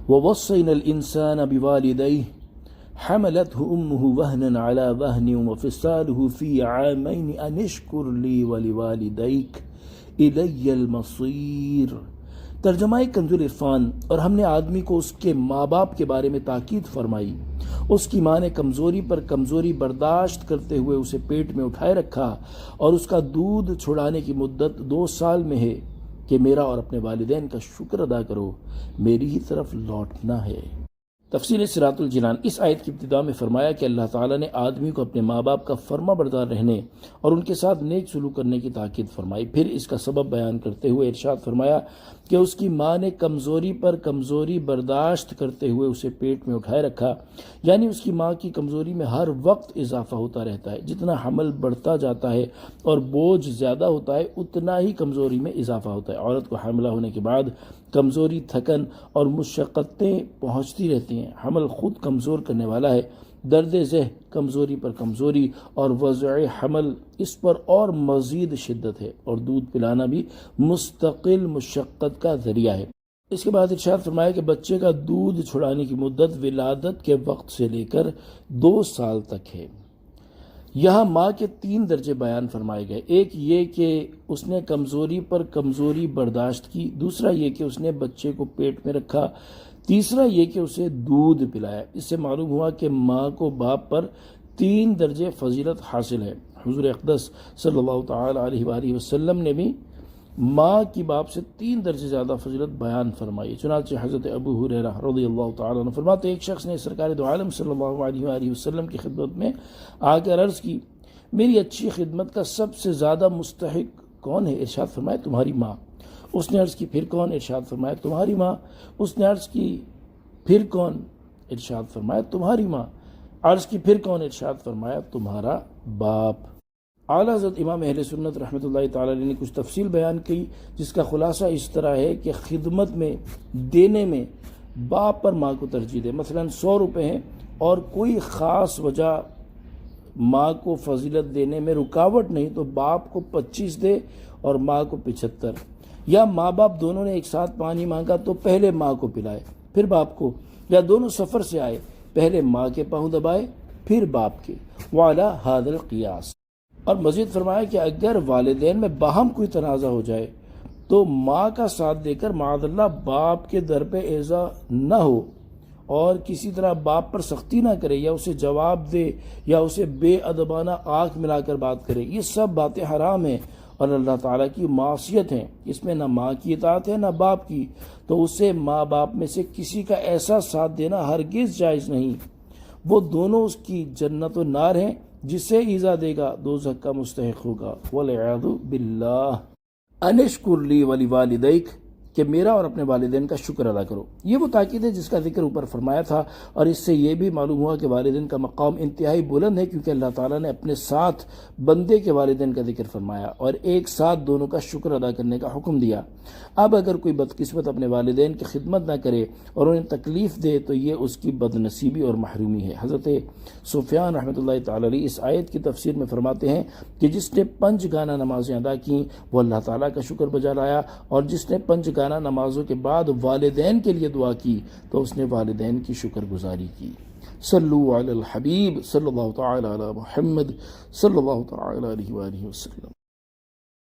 وَوَصَّيْنَا الْإِنسَانَ بِوَالِدَيْهِ حَمَلَتْهُ أُمُّهُ وَهْنًا عَلَى وَهْنٍ وَفِصَالُهُ فِي عَامَيْنِ أَنِ اشْكُرْ لِي وَلِوَالِدَيْكَ إِلَيَّ الْمَصِيرُ۔ ترجمہ کنز العرفان۔ اور ہم نے آدمی کو اس کے ماں باپ کے بارے میں تاکید فرمائی۔ اس کی ماں نے کمزوری پر کمزوری برداشت کرتے ہوئے اسے پیٹ میں اٹھائے رکھا، اور اس کا دودھ چھڑانے کی مدت 2 سال میں ہے کہ میرا اور اپنے والدین کا شکر ادا کرو، میری ہی طرف لوٹنا ہے۔ تفسیر صراط الجنان۔ اس آیت کی ابتدا میں فرمایا کہ اللہ تعالیٰ نے آدمی کو اپنے ماں باپ کا فرما بردار رہنے اور ان کے ساتھ نیک سلوک کرنے کی تاکید فرمائی۔ پھر اس کا سبب بیان کرتے ہوئے ارشاد فرمایا کہ اس کی ماں نے کمزوری پر کمزوری برداشت کرتے ہوئے اسے پیٹ میں اٹھائے رکھا، یعنی اس کی ماں کی کمزوری میں ہر وقت اضافہ ہوتا رہتا ہے۔ جتنا حمل بڑھتا جاتا ہے اور بوجھ زیادہ ہوتا ہے، اتنا ہی کمزوری میں اضافہ ہوتا ہے۔ عورت کو حاملہ ہونے کے بعد کمزوری، تھکن اور مشقتیں پہنچتی رہتی ہیں۔ حمل خود کمزور کرنے والا ہے، درد ذہ کمزوری پر کمزوری اور وضع حمل اس پر اور مزید شدت ہے، اور دودھ پلانا بھی مستقل مشقت کا ذریعہ ہے۔ اس کے بعد ارشاد فرمایا کہ بچے کا دودھ چھڑانے کی مدت ولادت کے وقت سے لے کر 2 سال تک ہے۔ یہاں ماں کے 3 درجے بیان فرمائے گئے۔ ایک یہ کہ اس نے کمزوری پر کمزوری برداشت کی، دوسرا یہ کہ اس نے بچے کو پیٹ میں رکھا، تیسرا یہ کہ اسے دودھ پلایا۔ اس سے معلوم ہوا کہ ماں کو باپ پر 3 درجے فضیلت حاصل ہے۔ حضور اقدس صلی اللہ تعالی علیہ وآلہ وسلم نے بھی ماں کی باپ سے 3 درجے زیادہ فضیلت بیان فرمائی۔ چنانچہ حضرت ابو ہریرہ رضی اللہ تعالیٰ عنہ فرماتے ایک شخص نے سرکار دو عالم صلی اللہ علیہ وآلہ وسلم کی خدمت میں آ کر عرض کی، میری اچھی خدمت کا سب سے زیادہ مستحق کون ہے؟ ارشاد فرمایا تمہاری ماں۔ اس نے عرض کی پھر کون؟ ارشاد فرمایا تمہاری ماں۔ اس نے عرض کی پھر کون؟ ارشاد فرمایا تمہاری ماں۔ عرض کی پھر کون؟ ارشاد فرمایا تمہارا باپ۔ اعلیٰ حضرت امام اہل سنت رحمۃ اللہ تعالی علیہ نے کچھ تفصیل بیان کی، جس کا خلاصہ اس طرح ہے کہ خدمت میں دینے میں باپ پر ماں کو ترجیح دے۔ مثلا 100 روپے ہیں اور کوئی خاص وجہ ماں کو فضیلت دینے میں رکاوٹ نہیں تو باپ کو 25 دے اور ماں کو 75۔ یا ماں باپ دونوں نے ایک ساتھ پانی مانگا تو پہلے ماں کو پلائے پھر باپ کو، یا دونوں سفر سے آئے پہلے ماں کے پاؤں دبائے پھر باپ کے۔ وعلی ھذا القیاس۔ اور مزید فرمایا کہ اگر والدین میں باہم کوئی تنازع ہو جائے تو ماں کا ساتھ دے کر معاذ اللہ باپ کے در پہ ایذا نہ ہو، اور کسی طرح باپ پر سختی نہ کرے یا اسے جواب دے یا اسے بے ادبانہ آنکھ ملا کر بات کرے۔ یہ سب باتیں حرام ہیں اور اللہ تعالیٰ کی معصیت ہیں۔ اس میں نہ ماں کی اطاعت ہے نہ باپ کی، تو اسے ماں باپ میں سے کسی کا ایسا ساتھ دینا ہرگز جائز نہیں۔ وہ دونوں اس کی جنت و نار ہیں، جسے ایذا دے گا دوزخ کا مستحق ہوگا۔ والعیاذ باللہ۔ ان اشکر لی ولوالدیک، کہ میرا اور اپنے والدین کا شکر ادا کرو۔ یہ وہ تاکید ہے جس کا ذکر اوپر فرمایا تھا، اور اس سے یہ بھی معلوم ہوا کہ والدین کا مقام انتہائی بلند ہے، کیونکہ اللہ تعالیٰ نے اپنے ساتھ بندے کے والدین کا ذکر فرمایا اور ایک ساتھ دونوں کا شکر ادا کرنے کا حکم دیا۔ اب اگر کوئی بدقسمت اپنے والدین کی خدمت نہ کرے اور انہیں تکلیف دے تو یہ اس کی بدنصیبی اور محرومی ہے۔ حضرت سفیان رحمۃ اللہ تعالی علیہ اس آیت کی تفسیر میں فرماتے ہیں کہ جس نے 5 گانا نمازیں ادا کیں وہ اللہ تعالیٰ کا شکر بجا لایا، اور جس نے 5 گانا نمازوں کے بعد والدین کے لیے دعا کی تو اس نے والدین کی شکر گزاری کی۔ صلو علی الحبیب صلی اللہ تعالی علی محمد صلی اللہ تعالی علیہ وآلہ وسلم۔